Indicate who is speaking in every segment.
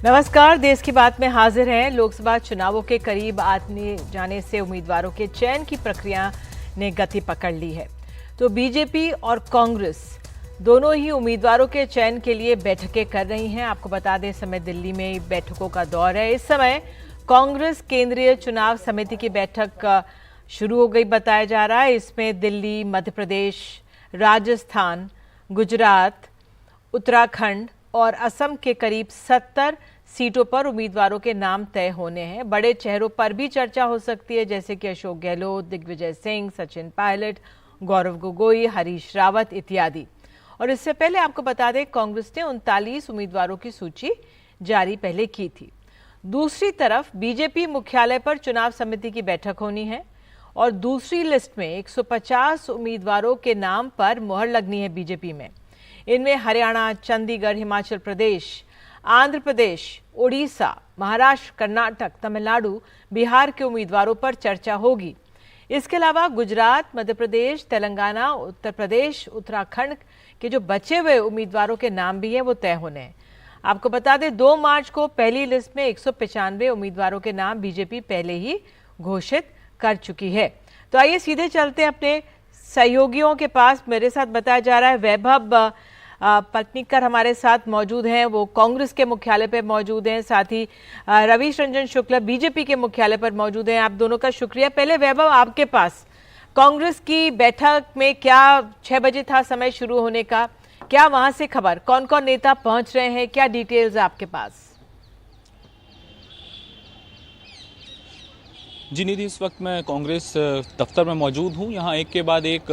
Speaker 1: नमस्कार, देश की बात में हाजिर हैं। लोकसभा चुनावों के करीब आने जाने से उम्मीदवारों के चयन की प्रक्रिया ने गति पकड़ ली है। तो बीजेपी और कांग्रेस दोनों ही उम्मीदवारों के चयन के लिए बैठकें कर रही हैं। आपको बता दें, इस समय दिल्ली में बैठकों का दौर है। इस समय कांग्रेस केंद्रीय चुनाव समिति की बैठक शुरू हो गई बताया जा रहा है। इसमें दिल्ली, मध्य प्रदेश, राजस्थान, गुजरात, उत्तराखंड और असम के करीब 70 सीटों पर उम्मीदवारों के नाम तय होने हैं। बड़े चेहरों पर भी चर्चा हो सकती है, जैसे कि अशोक गहलोत, दिग्विजय सिंह, सचिन पायलट, गौरव गोगोई, हरीश रावत इत्यादि। और इससे पहले आपको बता दें, कांग्रेस ने 39 उम्मीदवारों की सूची जारी पहले की थी। दूसरी तरफ बीजेपी मुख्यालय पर चुनाव समिति की बैठक होनी है और दूसरी लिस्ट में 150 उम्मीदवारों के नाम पर मुहर लगनी है बीजेपी में। इनमें हरियाणा, चंडीगढ़, हिमाचल प्रदेश, आंध्र प्रदेश, ओडिशा, महाराष्ट्र, कर्नाटक, तमिलनाडु, बिहार के उम्मीदवारों पर चर्चा होगी। इसके अलावा गुजरात, मध्य प्रदेश, तेलंगाना, उत्तर प्रदेश, उत्तराखंड के जो बचे हुए उम्मीदवारों के नाम भी हैं वो तय होने हैं। आपको बता दें, 2 मार्च को पहली लिस्ट में 195 उम्मीदवारों के नाम बीजेपी पहले ही घोषित कर चुकी है। तो आइए सीधे चलते हैं अपने सहयोगियों के पास। मेरे साथ बताया जा रहा है वैभव पटनीकर हमारे साथ मौजूद हैं, वो कांग्रेस के मुख्यालय पर मौजूद हैं। साथ ही रवीश रंजन शुक्ला बीजेपी के मुख्यालय पर मौजूद हैं। आप दोनों का शुक्रिया। पहले वैभव, आपके पास कांग्रेस की बैठक में क्या 6 बजे था समय शुरू होने का, क्या वहां से खबर, कौन कौन नेता पहुंच रहे हैं, क्या डिटेल्स आपके पास?
Speaker 2: जी निधि, इस वक्त मैं कांग्रेस दफ्तर में मौजूद हूं। यहां एक के बाद एक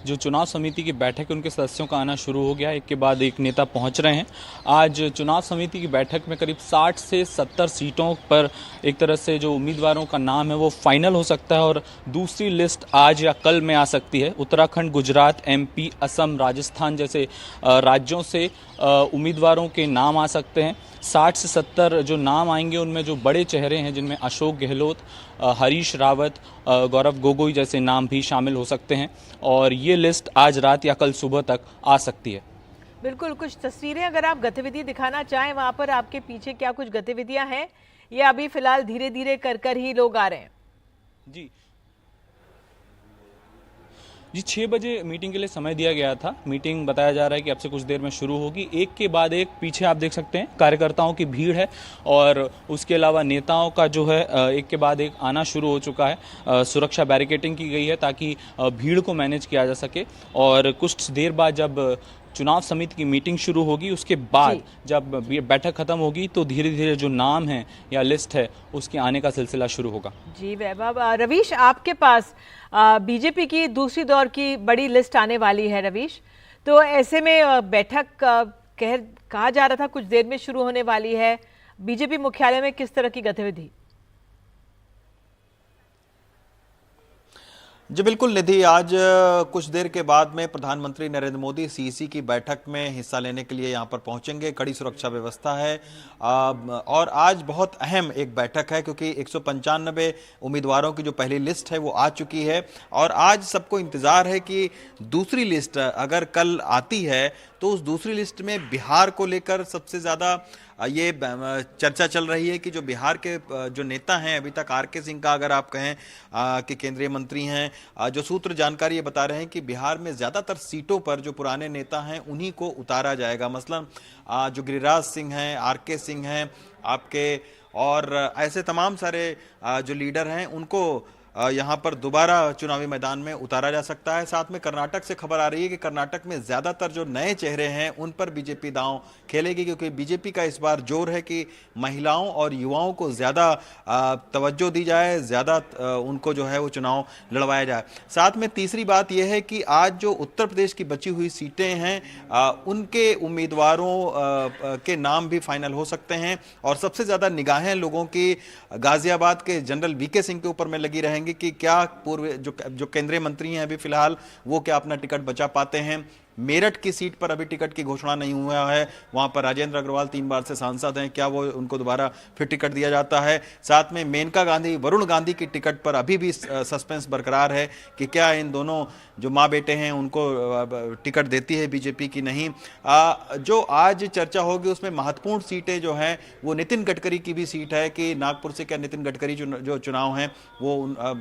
Speaker 2: जो चुनाव समिति की बैठक है उनके सदस्यों का आना शुरू हो गया। एक के बाद एक नेता पहुंच रहे हैं। आज चुनाव समिति की बैठक में करीब 60 से 70 सीटों पर एक तरह से जो उम्मीदवारों का नाम है वो फाइनल हो सकता है और दूसरी लिस्ट आज या कल में आ सकती है। उत्तराखंड, गुजरात, एमपी, असम, राजस्थान जैसे राज्यों से उम्मीदवारों के नाम आ सकते हैं। 60 से 70 जो नाम आएंगे उनमें जो बड़े चेहरे हैं, जिनमें अशोक गहलोत, हरीश रावत, गौरव गोगोई जैसे नाम भी शामिल हो सकते हैं और ये लिस्ट आज रात या कल सुबह तक आ सकती है।
Speaker 1: बिल्कुल, कुछ तस्वीरें अगर आप गतिविधि दिखाना चाहें, वहां पर आपके पीछे क्या कुछ गतिविधियां हैं या अभी फिलहाल धीरे धीरे कर ही लोग आ रहे हैं?
Speaker 2: जी 6 बजे मीटिंग के लिए समय दिया गया था। मीटिंग बताया जा रहा है कि अब से कुछ देर में शुरू होगी। एक के बाद एक पीछे आप देख सकते हैं कार्यकर्ताओं की भीड़ है और उसके अलावा नेताओं का जो है एक के बाद एक आना शुरू हो चुका है। सुरक्षा बैरिकेडिंग की गई है ताकि भीड़ को मैनेज किया जा सके और कुछ देर बाद जब चुनाव समिति की मीटिंग शुरू होगी उसके बाद जब बैठक खत्म होगी तो धीरे धीरे जो नाम है या लिस्ट है उसके आने का सिलसिला शुरू होगा। जी
Speaker 1: वैभव, रवीश आपके पास बीजेपी की दूसरी दौर की बड़ी लिस्ट आने वाली है रवीश, तो ऐसे में बैठक कहा जा रहा था कुछ देर में शुरू होने वाली है। बीजेपी मुख्यालय में किस तरह की गतिविधि?
Speaker 3: जी बिल्कुल निधि, आज कुछ देर के बाद में प्रधानमंत्री नरेंद्र मोदी सीईसी की बैठक में हिस्सा लेने के लिए यहां पर पहुंचेंगे। कड़ी सुरक्षा व्यवस्था है और आज बहुत अहम एक बैठक है क्योंकि 195 उम्मीदवारों की जो पहली लिस्ट है वो आ चुकी है और आज सबको इंतजार है कि दूसरी लिस्ट अगर कल आती है तो उस दूसरी लिस्ट में बिहार को लेकर सबसे ज़्यादा ये चर्चा चल रही है कि जो बिहार के जो नेता हैं अभी तक, आर के सिंह का अगर आप कहें कि केंद्रीय मंत्री हैं, जो सूत्र जानकारी ये बता रहे हैं कि बिहार में ज़्यादातर सीटों पर जो पुराने नेता हैं उन्हीं को उतारा जाएगा। मसलन जो गिरिराज सिंह हैं, आर के सिंह हैं आपके, और ऐसे तमाम सारे जो लीडर हैं उनको यहाँ पर दोबारा चुनावी मैदान में उतारा जा सकता है। साथ में कर्नाटक से खबर आ रही है कि कर्नाटक में ज्यादातर जो नए चेहरे हैं उन पर बीजेपी दांव खेलेगी क्योंकि बीजेपी का इस बार जोर है कि महिलाओं और युवाओं को ज्यादा तवज्जो दी जाए, ज्यादा उनको जो है वो चुनाव लड़वाया जाए। साथ में तीसरी बात यह है कि आज जो उत्तर प्रदेश की बची हुई सीटें हैं उनके उम्मीदवारों के नाम भी फाइनल हो सकते हैं और सबसे ज्यादा निगाहें लोगों की गाजियाबाद के जनरल वीके सिंह के ऊपर में लगी रहेंगी कि क्या पूर्व जो केंद्रीय मंत्री हैं अभी फिलहाल वो क्या अपना टिकट बचा पाते हैं। मेरठ की सीट पर अभी टिकट की घोषणा नहीं हुआ है, वहां पर राजेंद्र अग्रवाल 3 बार से सांसद हैं, क्या वो उनको दोबारा फिर टिकट दिया जाता है। साथ में मेनका गांधी, वरुण गांधी की टिकट पर अभी भी सस्पेंस बरकरार है कि क्या इन दोनों जो माँ बेटे हैं उनको टिकट देती है बीजेपी की नहीं। जो आज चर्चा होगी उसमें महत्वपूर्ण सीटें जो हैं वो नितिन गडकरी की भी सीट है कि नागपुर से क्या नितिन गडकरी जो चुनाव हैं वो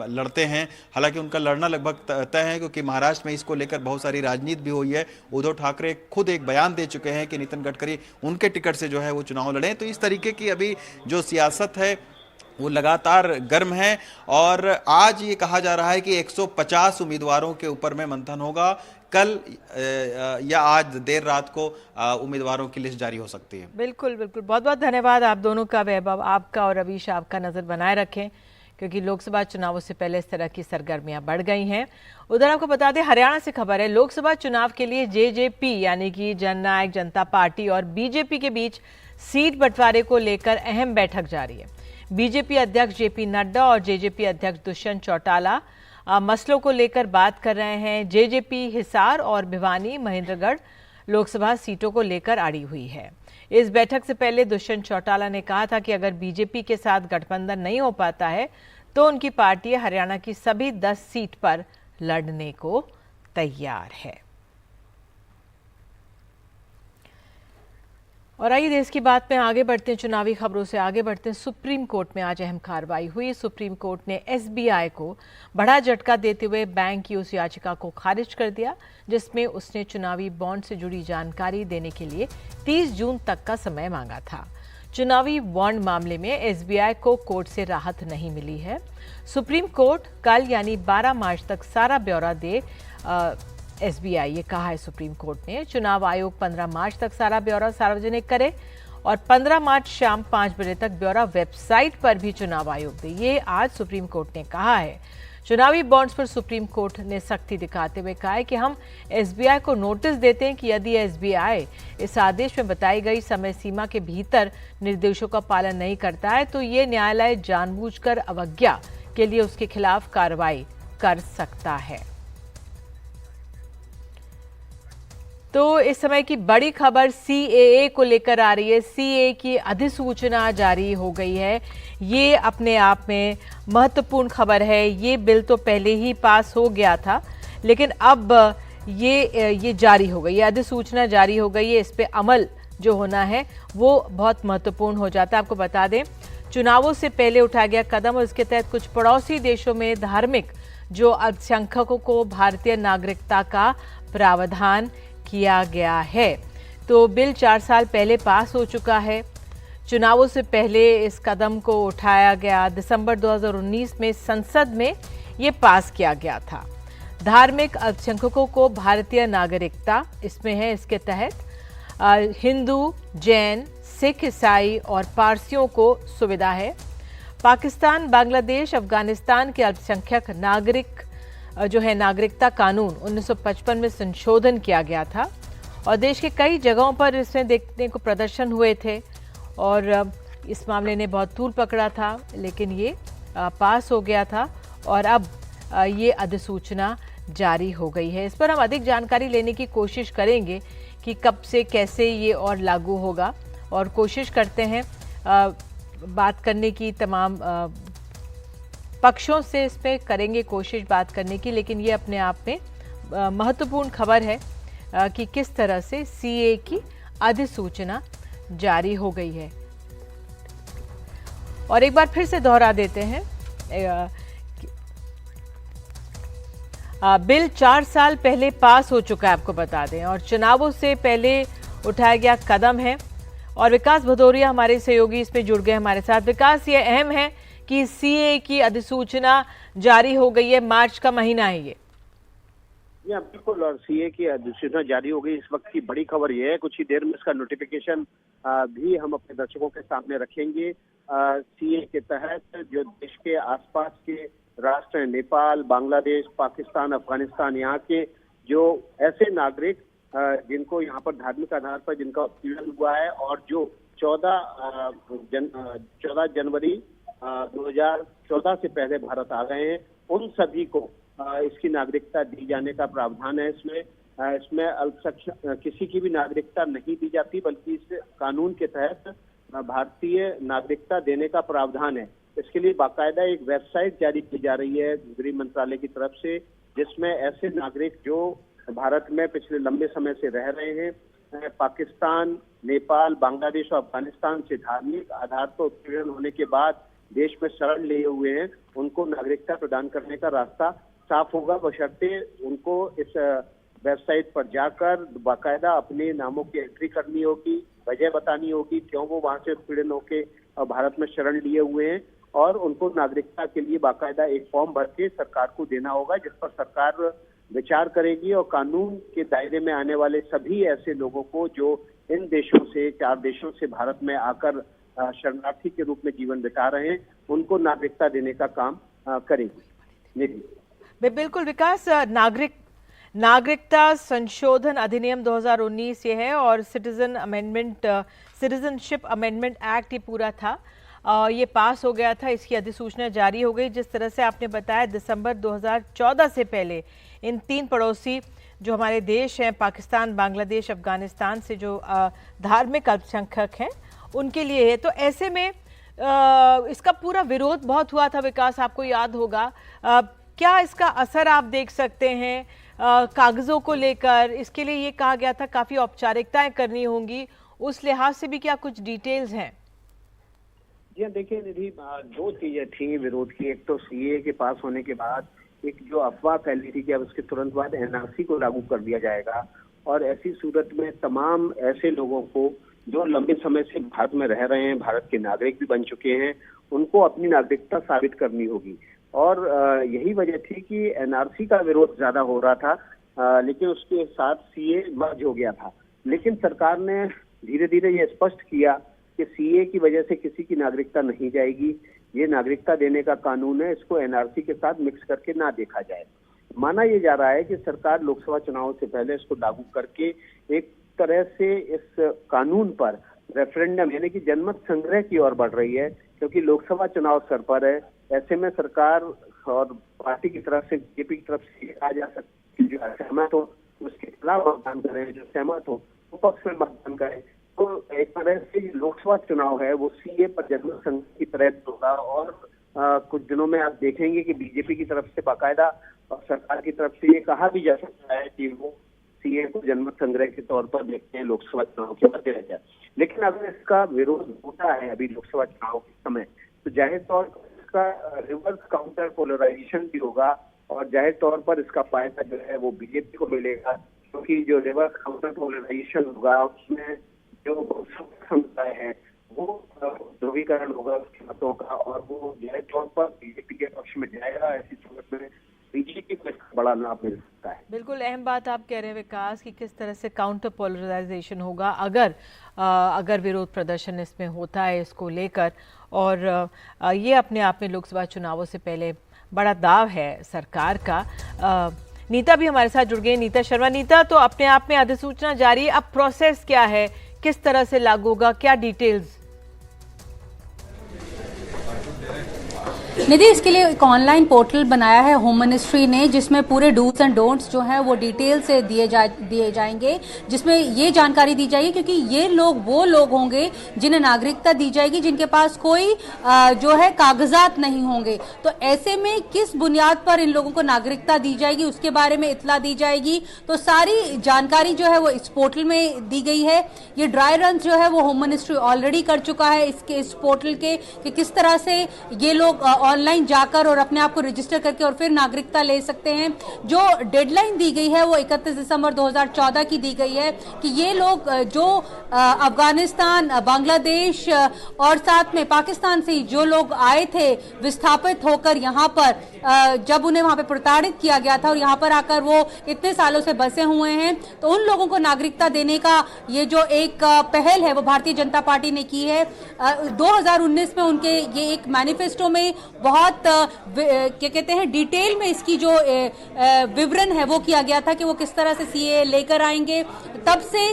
Speaker 3: लड़ते हैं। हालांकि उनका लड़ना लगभग तय है क्योंकि महाराष्ट्र में इसको लेकर बहुत सारी राजनीति भी हुई है। उद्धव ठाकरे खुद एक बयान दे चुके हैं कि नितिन गडकरी उनके टिकट से जो है वो चुनाव लड़ें। तो इस तरीके की अभी जो सियासत है वो लगातार गर्म है और आज ये कहा जा रहा है कि 150 उम्मीदवारों के ऊपर में मंथन होगा। कल या आज देर रात को उम्मीदवारों की लिस्ट जारी हो सकती है।
Speaker 1: बिल्कुल बिल्कुल, बहुत बहुत धन्यवाद आप दोनों का। वैभव आपका और रवीश आपका नजर बनाए रखें क्योंकि लोकसभा चुनावों से पहले इस तरह की सरगर्मियां बढ़ गई हैं। उधर आपको बता दें, हरियाणा से खबर है, लोकसभा चुनाव के लिए जेजेपी यानी कि जननायक जनता पार्टी और बीजेपी के बीच सीट बंटवारे को लेकर अहम बैठक जारी है। बीजेपी अध्यक्ष जेपी नड्डा और जेजेपी अध्यक्ष दुष्यंत चौटाला मसलों को लेकर बात कर रहे हैं। जेजेपी हिसार और भिवानी महेंद्रगढ़ लोकसभा सीटों को लेकर अड़ी हुई है। इस बैठक से पहले दुष्यंत चौटाला ने कहा था कि अगर बीजेपी के साथ गठबंधन नहीं हो पाता है तो उनकी पार्टी हरियाणा की सभी 10 सीट पर लड़ने को तैयार है। और आइए देश की बात में आगे बढ़ते हैं, चुनावी खबरों से आगे बढ़ते हैं। सुप्रीम कोर्ट में आज अहम कार्रवाई हुई। सुप्रीम कोर्ट ने एसबीआई को बड़ा झटका देते हुए बैंक की उस याचिका को खारिज कर दिया जिसमें उसने चुनावी बॉन्ड से जुड़ी जानकारी देने के लिए 30 जून तक का समय मांगा था। चुनावी बॉन्ड मामले में एसबीआई को कोर्ट से राहत नहीं मिली है। सुप्रीम कोर्ट कल यानी 12 मार्च तक सारा ब्यौरा दे एसबीआई, ये कहा है सुप्रीम कोर्ट ने। चुनाव आयोग 15 मार्च तक सारा ब्यौरा सार्वजनिक करे और 15 मार्च शाम 5 बजे तक ब्यौरा वेबसाइट पर भी चुनाव आयोग दे, ये आज सुप्रीम कोर्ट ने कहा है। चुनावी बॉन्ड्स पर सुप्रीम कोर्ट ने सख्ती दिखाते हुए कहा है कि हम एसबीआई को नोटिस देते हैं कि यदि एसबीआई इस आदेश में बताई गई समय सीमा के भीतर निर्देशों का पालन नहीं करता है तो ये न्यायालय जानबूझकर अवज्ञा के लिए उसके खिलाफ कार्रवाई कर सकता है। तो इस समय की बड़ी खबर सीएए को लेकर आ रही है। सीएए की अधिसूचना जारी हो गई है। ये अपने आप में महत्वपूर्ण खबर है। ये बिल तो पहले ही पास हो गया था लेकिन अब ये जारी हो गई, ये अधिसूचना जारी हो गई है। इस पे अमल जो होना है वो बहुत महत्वपूर्ण हो जाता है। आपको बता दें, चुनावों से पहले उठाया गया कदम और इसके तहत कुछ पड़ोसी देशों में धार्मिक जो अल्पसंख्यकों को भारतीय नागरिकता का प्रावधान किया गया है। तो बिल 4 साल पहले पास हो चुका है। चुनावों से पहले इस कदम को उठाया गया। दिसंबर 2019 में संसद में ये पास किया गया था। धार्मिक अल्पसंख्यकों को भारतीय नागरिकता इसमें है। इसके तहत हिंदू, जैन, सिख, ईसाई और पारसियों को सुविधा है। पाकिस्तान, बांग्लादेश, अफगानिस्तान के अल्पसंख्यक नागरिक जो है नागरिकता कानून 1955 में संशोधन किया गया था और देश के कई जगहों पर इसमें देखने को प्रदर्शन हुए थे और इस मामले ने बहुत तूल पकड़ा था लेकिन ये पास हो गया था और अब ये अधिसूचना जारी हो गई है। इस पर हम अधिक जानकारी लेने की कोशिश करेंगे कि कब से कैसे ये और लागू होगा और कोशिश करते हैं बात करने की, तमाम पक्षों से इस पे करेंगे कोशिश बात करने की। लेकिन ये अपने आप में महत्वपूर्ण खबर है कि किस तरह से सीए की अधिसूचना जारी हो गई है। और एक बार फिर से दोहरा देते हैं, बिल 4 साल पहले पास हो चुका है, आपको बता दें, और चुनावों से पहले उठाया गया कदम है। और विकास भदौरिया हमारे सहयोगी इसमें जुड़ गए हमारे साथ। विकास, ये अहम है कि सीए की अधिसूचना जारी हो गई है, मार्च का महीना है ये।
Speaker 4: बिल्कुल, और सीए की अधिसूचना जारी हो गई। इस वक्त की बड़ी खबर ये है, कुछ ही देर में इसका नोटिफिकेशन भी हम अपने दर्शकों के सामने रखेंगे। सीए के तहत जो देश के आसपास के राष्ट्र हैं, नेपाल, बांग्लादेश, पाकिस्तान, अफगानिस्तान, यहाँ के जो ऐसे नागरिक जिनको यहाँ पर धार्मिक आधार पर जिनका उत्पीड़न हुआ है और जो 14 जनवरी 2014 से पहले भारत आ गए हैं, उन सभी को इसकी नागरिकता दी जाने का प्रावधान है। इसमें इसमें अल्पसंख्यक किसी की भी नागरिकता नहीं दी जाती, बल्कि इस कानून के तहत भारतीय नागरिकता देने का प्रावधान है। इसके लिए बाकायदा एक वेबसाइट जारी की जा रही है गृह मंत्रालय की तरफ से, जिसमें ऐसे नागरिक जो भारत में पिछले लंबे समय से रह रहे हैं, पाकिस्तान, नेपाल, बांग्लादेश और अफगानिस्तान से धार्मिक आधार पर उत्पीड़न होने के बाद देश में शरण लिए हुए हैं, उनको नागरिकता प्रदान करने का रास्ता साफ होगा, बशर्ते उनको इस वेबसाइट पर जाकर बाकायदा अपने नामों की एंट्री करनी होगी, वजह बतानी होगी क्यों वो वहां से उत्पीड़न होके भारत में शरण लिए हुए हैं, और उनको नागरिकता के लिए बाकायदा एक फॉर्म भर के सरकार को देना होगा, जिस पर सरकार विचार करेगी और कानून के दायरे में आने वाले सभी ऐसे लोगों को जो इन देशों से, 4 देशों से भारत में आकर शरणार्थी के रूप में जीवन बिता रहे हैं, उनको नागरिकता देने का काम करेगी।
Speaker 1: बिल्कुल विकास, नागरिकता संशोधन अधिनियम 2019 ये है और सिटीजनशिप अमेंडमेंट एक्ट ये पूरा था, ये पास हो गया था, इसकी अधिसूचना जारी हो गई। जिस तरह से आपने बताया दिसंबर 2014 से पहले इन 3 पड़ोसी जो हमारे देश हैं, पाकिस्तान, बांग्लादेश, अफगानिस्तान से जो धार्मिक अल्पसंख्यक हैं उनके लिए है, तो ऐसे में इसका पूरा विरोध बहुत हुआ था विकास, आपको याद होगा। क्या इसका असर आप देख सकते हैं कागजों को लेकर? इसके लिए ये कहा गया था काफी औपचारिकताएं करनी होंगी, उस लिहाज से भी क्या कुछ डिटेल्स हैं?
Speaker 4: जी देखिए निधि, 2 चीजें थी विरोध की। एक तो सीए के पास होने के बाद एक जो अफवाह फैली थी कि अब उसके तुरंत बाद एनआरसी को लागू कर दिया जाएगा, और ऐसी सूरत में तमाम ऐसे लोगों को जो लंबे समय से भारत में रह रहे हैं, भारत के नागरिक भी बन चुके हैं, उनको अपनी नागरिकता साबित करनी होगी। और यही वजह थी कि एनआरसी का विरोध ज्यादा हो रहा था, लेकिन उसके साथ सीए मर्ज हो गया था। लेकिन सरकार ने धीरे धीरे ये स्पष्ट किया कि सीए की वजह से किसी की नागरिकता नहीं जाएगी, ये नागरिकता देने का कानून है, इसको एनआरसी के साथ मिक्स करके ना देखा जाए। माना यह जा रहा है कि सरकार लोकसभा चुनाव से पहले इसको लागू करके एक तरह से इस कानून पर रेफरेंडम यानी कि जनमत संग्रह की ओर बढ़ रही है, क्योंकि लोकसभा चुनाव सर पर है। ऐसे में सरकार और पार्टी की तरफ से, बीजेपी की तरफ से कहा जा सकता है जो असहमत हो उसके खिलाफ मतदान करें, जो सहमत हो वो पक्ष में मतदान करें। तो एक तरह से लोकसभा चुनाव है वो सीए पर जनमत संग्रह की तरह होगा, और कुछ दिनों में आप देखेंगे कि बीजेपी की तरफ से बाकायदा और सरकार की तरफ से ये कहा भी जा सकता है कि वो सीए को जनमत संग्रह के तौर पर देखते हैं लोकसभा चुनाव के मद्देनजर। लेकिन अगर इसका विरोध होता है अभी लोकसभा चुनाव के समय, तो जाहिर तौर पर इसका रिवर्स काउंटर पोलराइजेशन भी होगा, और जाहिर तौर पर इसका फायदा जो है वो बीजेपी को मिलेगा, क्योंकि जो रिवर्स काउंटर पोलराइजेशन होगा उसमें जो समुदाय है वो ध्रुवीकरण होगा उसके मतों का, और वो जाहिर तौर पर बीजेपी के पक्ष में जाएगा। ऐसी सूरत में बीजेपी को इसका बड़ा लाभ मिल सकता है।
Speaker 1: बिल्कुल अहम बात आप कह रहे हैं विकास कि किस तरह से काउंटर पोलराइजेशन होगा अगर विरोध प्रदर्शन इसमें होता है इसको लेकर, और ये अपने आप में लोकसभा चुनावों से पहले बड़ा दाव है सरकार का। नीता भी हमारे साथ जुड़ गई, नीता शर्मा। नीता, तो अपने आप में अधिसूचना जारी, अब प्रोसेस क्या है, किस तरह से लागू होगा, क्या डिटेल्स?
Speaker 5: निधि, इसके लिए एक ऑनलाइन पोर्टल बनाया है होम मिनिस्ट्री ने, जिसमें पूरे डूज एंड डोंट्स जो है वो डिटेल से दिए जाएंगे, जिसमें ये जानकारी दी जाएगी, क्योंकि ये लोग वो लोग होंगे जिन्हें नागरिकता दी जाएगी जिनके पास कोई जो है कागजात नहीं होंगे। तो ऐसे में किस बुनियाद पर इन लोगों को नागरिकता दी जाएगी उसके बारे में इत्तला दी जाएगी। तो सारी जानकारी जो है वो इस पोर्टल में दी गई है। ये ड्राई रन जो है वो होम मिनिस्ट्री ऑलरेडी कर चुका है इस पोर्टल के, कि किस तरह से ये लोग ऑनलाइन जाकर और अपने आप को रजिस्टर करके और फिर नागरिकता ले सकते हैं। जो डेडलाइन दी गई है वो 31 दिसंबर 2014 की दी गई है कि ये लोग जो अफगानिस्तान, बांग्लादेश और साथ में पाकिस्तान से जो लोग आए थे विस्थापित होकर यहाँ पर, जब उन्हें वहां पे प्रताड़ित किया गया था और यहाँ पर आकर वो इतने सालों से बसे हुए हैं, तो उन लोगों को नागरिकता देने का ये जो एक पहल है वो भारतीय जनता पार्टी ने की है। 2019 में उनके ये एक मैनिफेस्टो में बहुत क्या कहते हैं डिटेल में इसकी जो विवरण है वो किया गया था कि वो किस तरह से सीए लेकर आएंगे। तब से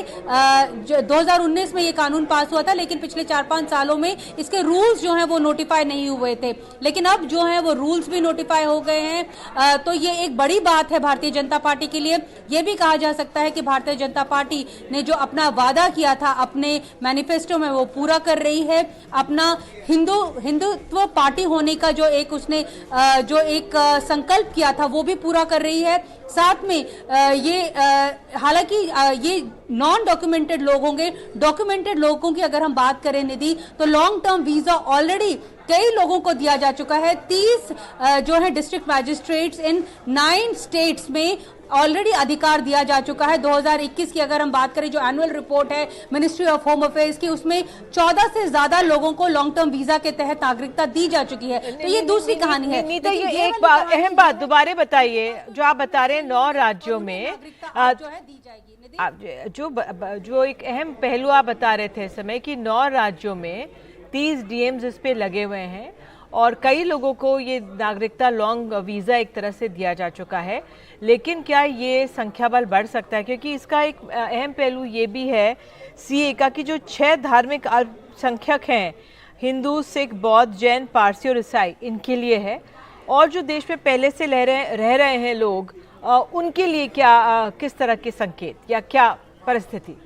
Speaker 5: 2019 में ये कानून पास हुआ था, लेकिन पिछले 4-5 सालों में इसके रूल्स जो हैं वो नोटिफाई नहीं हुए थे, लेकिन अब जो है वो रूल्स भी नोटिफाई हो गए हैं। तो ये एक बड़ी बात है भारतीय जनता पार्टी के लिए। ये भी कहा जा सकता है कि भारतीय जनता पार्टी ने जो अपना वादा किया था अपने मैनिफेस्टो में वो पूरा कर रही है। अपना हिंदुत्व पार्टी होने का जो एक उसने जो एक संकल्प किया था वो भी पूरा कर रही है। साथ में ये हालांकि ये नॉन डॉक्यूमेंटेड लोग होंगे। डॉक्यूमेंटेड लोगों की अगर हम बात करें निधि, तो लॉन्ग टर्म वीजा ऑलरेडी कई लोगों को दिया जा चुका है। 30 जो है डिस्ट्रिक्ट मैजिस्ट्रेट्स इन 9 स्टेट्स में ऑलरेडी अधिकार दिया जा चुका है। 2021 की अगर हम बात करें जो एनुअल रिपोर्ट है मिनिस्ट्री ऑफ होम अफेयर्स की, उसमें 14 से ज्यादा लोगों को लॉन्ग टर्म वीजा के तहत नागरिकता दी जा चुकी है। तो ये दूसरी कहानी है।
Speaker 1: नीता, ये एक बात अहम बात दोबारा बताइए, जो आप बता रहे हैं 9 राज्यों में
Speaker 5: जो है दी जाएगी।
Speaker 1: जो एक अहम पहलू आप बता रहे थे इस समय कि 9 राज्यों में 30 डीएम्स इस पे लगे हुए हैं और कई लोगों को ये नागरिकता लॉन्ग वीज़ा एक तरह से दिया जा चुका है, लेकिन क्या ये संख्या बल बढ़ सकता है? क्योंकि इसका एक अहम पहलू ये भी है सीए का कि जो 6 धार्मिक अल्पसंख्यक हैं, हिंदू, सिख, बौद्ध, जैन, पारसी और ईसाई, इनके लिए है, और जो देश में पहले से रह रहे हैं लोग, उनके लिए क्या किस तरह के संकेत या क्या परिस्थिति?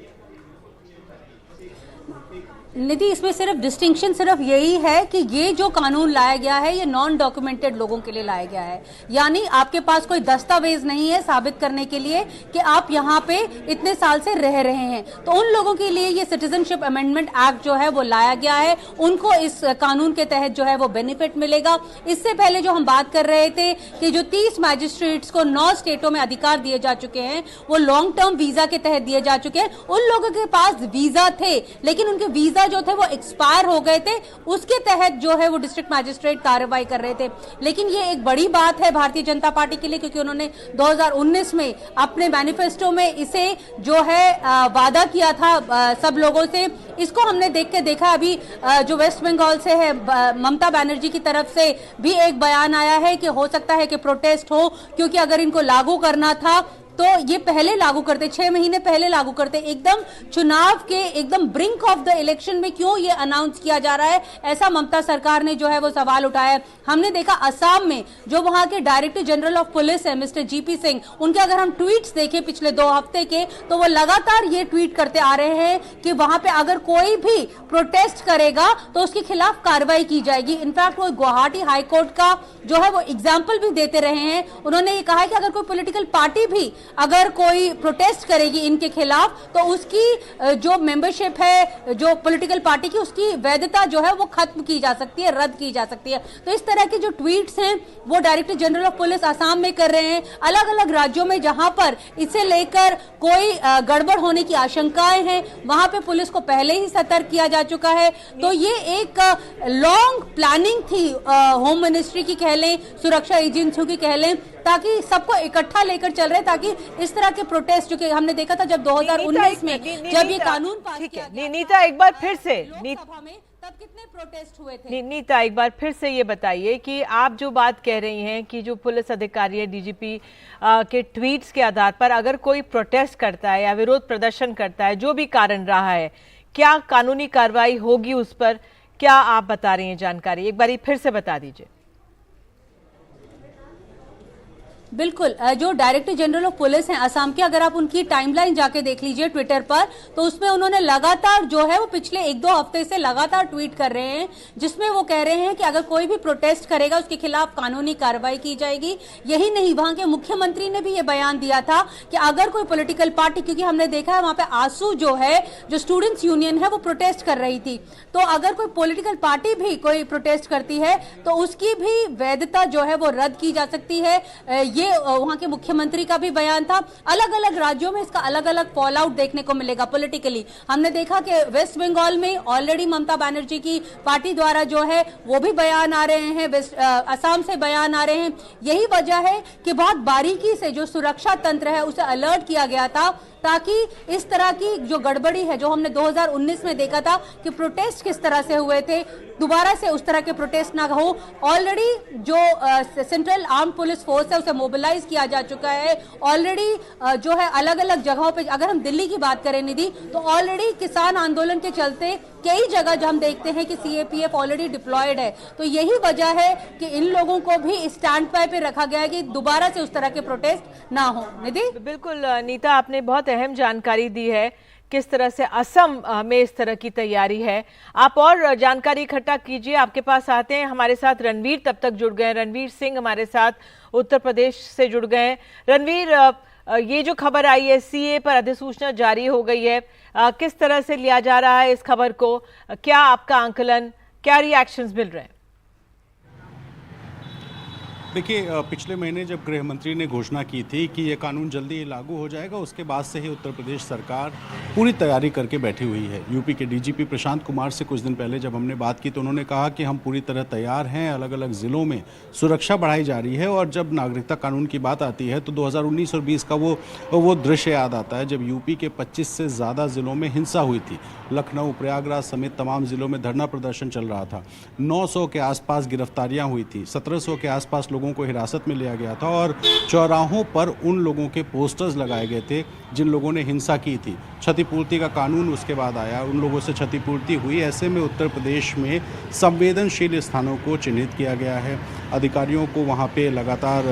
Speaker 5: निधि, इसमें सिर्फ डिस्टिंक्शन सिर्फ यही है कि ये जो कानून लाया गया है ये नॉन डॉक्यूमेंटेड लोगों के लिए लाया गया है। यानी आपके पास कोई दस्तावेज नहीं है साबित करने के लिए कि आप यहाँ पे इतने साल से रह रहे हैं, तो उन लोगों के लिए ये सिटीजनशिप अमेंडमेंट एक्ट जो है वो लाया गया है। उनको इस कानून के तहत जो है वो बेनिफिट मिलेगा। इससे पहले जो हम बात कर रहे थे कि जो 30 मैजिस्ट्रेट्स को 9 स्टेटों में अधिकार दिए जा चुके हैं, वो लॉन्ग टर्म वीजा के तहत दिए जा चुके हैं। उन लोगों के पास वीजा थे, लेकिन उनके वीजा जो थे वो एक्सपायर हो गए थे, उसके तहत जो है वो डिस्ट्रिक्ट मैजिस्ट्रेट कार्रवाई कर रहे थे। लेकिन ये एक बड़ी बात है भारतीय जनता पार्टी के लिए, क्योंकि उन्होंने 2019 में अपने मैनिफेस्टो में इसे जो है वादा किया था सब लोगों से। इसको हमने देखा अभी जो वेस्ट बंगाल से है ममता बनर्जी की तरफ से भी एक बयान आया है कि हो सकता है कि प्रोटेस्ट हो, क्योंकि अगर इनको लागू करना था तो ये पहले लागू करते, 6 महीने पहले लागू करते। एकदम चुनाव के एकदम ब्रिंक ऑफ द इलेक्शन में क्यों ये अनाउंस किया जा रहा है, ऐसा ममता सरकार ने जो है वो सवाल उठाया। हमने देखा असम में जो वहां के डायरेक्टर जनरल ऑफ पुलिस है मिस्टर जीपी सिंह, उनके अगर हम ट्वीट्स देखें पिछले 2 हफ्ते के, तो वो लगातार ये ट्वीट करते आ रहे हैं कि वहां पे अगर कोई भी प्रोटेस्ट करेगा तो उसके खिलाफ कार्रवाई की जाएगी। इनफैक्ट वो गुवाहाटी हाईकोर्ट का जो है वो एग्जाम्पल भी देते रहे हैं। उन्होंने ये कहा है कि अगर कोई पॉलिटिकल पार्टी भी अगर कोई प्रोटेस्ट करेगी इनके खिलाफ, तो उसकी जो मेंबरशिप है जो पॉलिटिकल पार्टी की, उसकी वैधता जो है वो खत्म की जा सकती है, रद्द की जा सकती है। तो इस तरह के जो ट्वीट्स हैं वो director general of police Assam में कर रहे हैं। अलग अलग राज्यों में जहां पर इसे लेकर कोई गड़बड़ होने की आशंकाएं हैं, वहां पे पुलिस को पहले ही सतर्क किया जा चुका है। तो ये एक लॉन्ग प्लानिंग थी होम मिनिस्ट्री की कह लें, सुरक्षा एजेंसियों की कह लें, ताकि सबको इकट्ठा लेकर चल रहे, ताकि इस तरह के प्रोटेस्ट जो कि हमने देखा था जब 2019 में जब ये कानून पास किया गया,
Speaker 1: नीता एक बार फिर से
Speaker 5: लोकसभा में, तब कितने प्रोटेस्ट हुए थे?
Speaker 1: नीता एक बार फिर से ये बताइए कि आप जो बात कह रही हैं कि जो पुलिस अधिकारी है डीजीपी के ट्वीट्स के आधार पर अगर कोई प्रोटेस्ट करता है या विरोध प्रदर्शन करता है, जो भी कारण रहा है, क्या कानूनी कार्रवाई होगी उस पर? क्या आप बता रही हैं जानकारी, एक बार फिर से बता दीजिए।
Speaker 5: बिल्कुल, जो डायरेक्टर जनरल ऑफ पुलिस हैं असम के, अगर आप उनकी टाइमलाइन जाके देख लीजिए ट्विटर पर, तो उसमें उन्होंने लगातार जो है वो पिछले 1-2 हफ्ते से लगातार ट्वीट कर रहे हैं, जिसमें वो कह रहे हैं कि अगर कोई भी प्रोटेस्ट करेगा उसके खिलाफ कानूनी कार्रवाई की जाएगी। यही नहीं, वहां के मुख्यमंत्री ने भी ये बयान दिया था कि अगर कोई पॉलिटिकल पार्टी, क्योंकि हमने देखा है वहां पे आसू जो है जो स्टूडेंट्स यूनियन है वो प्रोटेस्ट कर रही थी, तो अगर कोई पॉलिटिकल पार्टी भी कोई प्रोटेस्ट करती है तो उसकी भी वैधता जो है वो रद्द की जा सकती है। ये वहां के मुख्यमंत्री का भी बयान था। अलग अलग राज्यों में इसका अलग अलग फॉल आउट देखने को मिलेगा पॉलिटिकली। हमने देखा कि वेस्ट बंगाल में ऑलरेडी ममता बनर्जी की पार्टी द्वारा जो है वो भी बयान आ रहे हैं, असम से बयान आ रहे हैं। यही वजह है कि बहुत बारीकी से जो सुरक्षा तंत्र है उसे अलर्ट किया गया था ताकि इस तरह की जो गड़बड़ी है, जो हमने 2019 में देखा था कि प्रोटेस्ट किस तरह से हुए थे, दोबारा से उस तरह के प्रोटेस्ट ना हो। ऑलरेडी जो सेंट्रल आर्म पुलिस फोर्स है उसे मोबिलाइज किया जा चुका है। ऑलरेडी जो है अलग अलग जगहों पे, अगर हम दिल्ली की बात करें निधि, तो ऑलरेडी किसान आंदोलन के चलते कई जगह जो हम देखते हैं कि सीएपीएफ ऑलरेडी डिप्लॉयड है। तो यही वजह है कि इन लोगों को भी स्टैंड बाय पे रखा गया है कि दोबारा से उस तरह के प्रोटेस्ट ना हो। निधि,
Speaker 1: बिल्कुल नीता, आपने बहुत अहम जानकारी दी है किस तरह से असम में इस तरह की तैयारी है। आप और जानकारी इकट्ठा कीजिए, आपके पास आते हैं। हमारे साथ रणवीर तब तक जुड़ गए, रणवीर सिंह हमारे साथ उत्तर प्रदेश से जुड़ गए। रणवीर, ये जो खबर आई है सीए पर अधिसूचना जारी हो गई है, किस तरह से लिया जा रहा है इस खबर को? क्या आपका आंकलन, क्या रिएक्शंस मिल रहे हैं?
Speaker 6: देखिए, पिछले महीने जब गृह मंत्री ने घोषणा की थी कि ये कानून जल्दी ही लागू हो जाएगा, उसके बाद से ही उत्तर प्रदेश सरकार पूरी तैयारी करके बैठी हुई है। यूपी के डीजीपी प्रशांत कुमार से कुछ दिन पहले जब हमने बात की तो उन्होंने कहा कि हम पूरी तरह तैयार हैं, अलग अलग ज़िलों में सुरक्षा बढ़ाई जा रही है। और जब नागरिकता कानून की बात आती है तो 2019 और 20 का वो दृश्य याद आता है जब यूपी के 25 से ज़्यादा ज़िलों में हिंसा हुई थी। लखनऊ, प्रयागराज समेत तमाम ज़िलों में धरना प्रदर्शन चल रहा था। 900 के आसपास गिरफ्तारियां हुई थी, 1700 के आसपास लोगों को हिरासत में लिया गया था और चौराहों पर उन लोगों के पोस्टर्स लगाए गए थे जिन लोगों ने हिंसा की थी। क्षतिपूर्ति का कानून उसके बाद आया, उन लोगों से क्षतिपूर्ति हुई। ऐसे में उत्तर प्रदेश में संवेदनशील स्थानों को चिन्हित किया गया है। अधिकारियों को वहाँ पे लगातार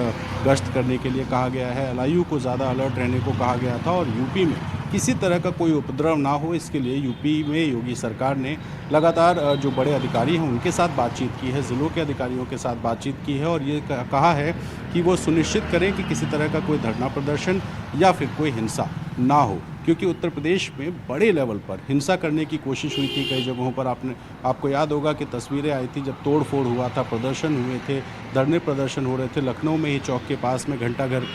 Speaker 6: गश्त करने के लिए कहा गया है। एलआईयू को ज़्यादा अलर्ट रहने को कहा गया था और यूपी में किसी तरह का कोई उपद्रव ना हो, इसके लिए यूपी में योगी सरकार ने लगातार जो बड़े अधिकारी हैं उनके साथ बातचीत की है, ज़िलों के अधिकारियों के साथ बातचीत की है और ये कहा है कि वो सुनिश्चित करें कि किसी तरह का कोई धरना प्रदर्शन या फिर कोई हिंसा ना हो। क्योंकि उत्तर प्रदेश में बड़े लेवल पर हिंसा करने की कोशिश हुई थी कई जगहों पर। आपको याद होगा कि तस्वीरें आई थी जब तोड़ फोड़ हुआ था, प्रदर्शन हुए थे, धरने प्रदर्शन हो रहे थे। लखनऊ में ही चौक के पास में घंटाघर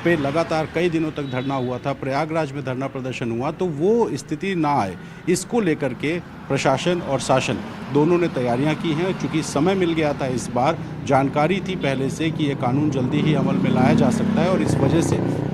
Speaker 6: पे लगातार कई दिनों तक धरना हुआ था, प्रयागराज में धरना प्रदर्शन हुआ। तो वो स्थिति ना आए, इसको लेकर के प्रशासन और शासन दोनों ने तैयारियां की हैं। चूँकि समय मिल गया था, इस बार जानकारी थी पहले से कि ये कानून जल्दी ही अमल में लाया जा सकता है और इस वजह से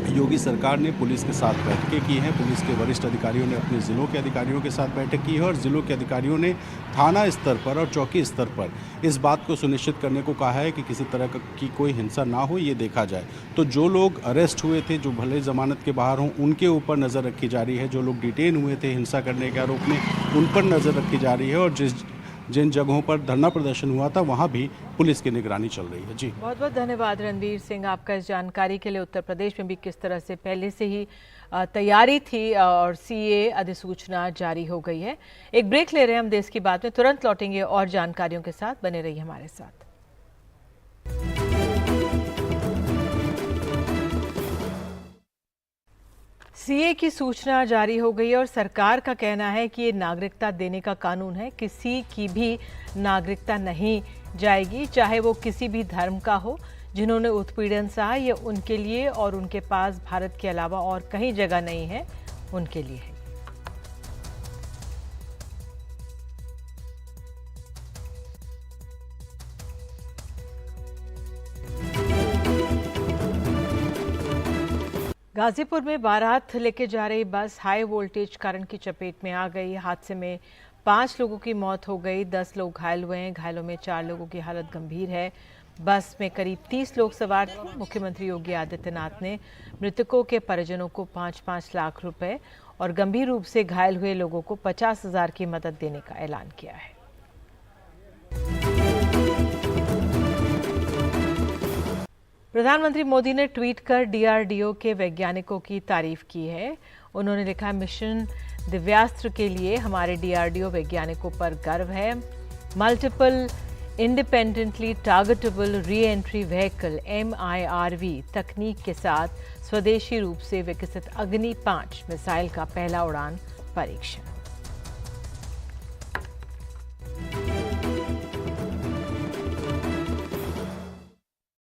Speaker 6: योगी सरकार ने पुलिस के साथ बैठकें की हैं। पुलिस के वरिष्ठ अधिकारियों ने अपने ज़िलों के अधिकारियों के साथ बैठक की है और ज़िलों के अधिकारियों ने थाना स्तर पर और चौकी स्तर पर इस बात को सुनिश्चित करने को कहा है कि किसी तरह की कोई हिंसा ना हो, ये देखा जाए। तो जो लोग अरेस्ट हुए थे, जो भले ज़मानत के बाहर हों, उनके ऊपर नज़र रखी जा रही है। जो लोग डिटेन हुए थे हिंसा करने के आरोप में, उन पर नज़र रखी जा रही है और जिन जगहों पर धरना प्रदर्शन हुआ था वहां भी पुलिस की निगरानी चल रही है। जी, बहुत
Speaker 1: बहुत धन्यवाद रणवीर सिंह आपका इस जानकारी के लिए। उत्तर प्रदेश में भी किस तरह से पहले से ही तैयारी थी और सीए अधिसूचना जारी हो गई है। एक ब्रेक ले रहे हैं हम देश की बात में, तुरंत लौटेंगे और जानकारियों के साथ। बने रहिए हमारे साथ। सीए की सूचना जारी हो गई है और सरकार का कहना है कि ये नागरिकता देने का कानून है, किसी की भी नागरिकता नहीं जाएगी, चाहे वो किसी भी धर्म का हो। जिन्होंने उत्पीड़न सहा ये उनके लिए और उनके पास भारत के अलावा और कहीं जगह नहीं है, उनके लिए है। गाजीपुर में बारात लेके जा रही बस हाई वोल्टेज करंट की चपेट में आ गई। हादसे में 5 लोगों की मौत हो गई, 10 लोग घायल हुए हैं। घायलों में 4 लोगों की हालत गंभीर है। बस में करीब 30 लोग सवार थे। मुख्यमंत्री योगी आदित्यनाथ ने मृतकों के परिजनों को 5-5 लाख रुपए और गंभीर रूप से घायल हुए लोगों को 50,000 की मदद देने का ऐलान किया है। प्रधानमंत्री मोदी ने ट्वीट कर डीआरडीओ के वैज्ञानिकों की तारीफ की है। उन्होंने लिखा, मिशन दिव्यास्त्र के लिए हमारे डीआरडीओ वैज्ञानिकों पर गर्व है। Multiple independently targetable re entry vehicle MIRV तकनीक के साथ स्वदेशी रूप से विकसित अग्नि 5 मिसाइल का पहला उड़ान परीक्षण।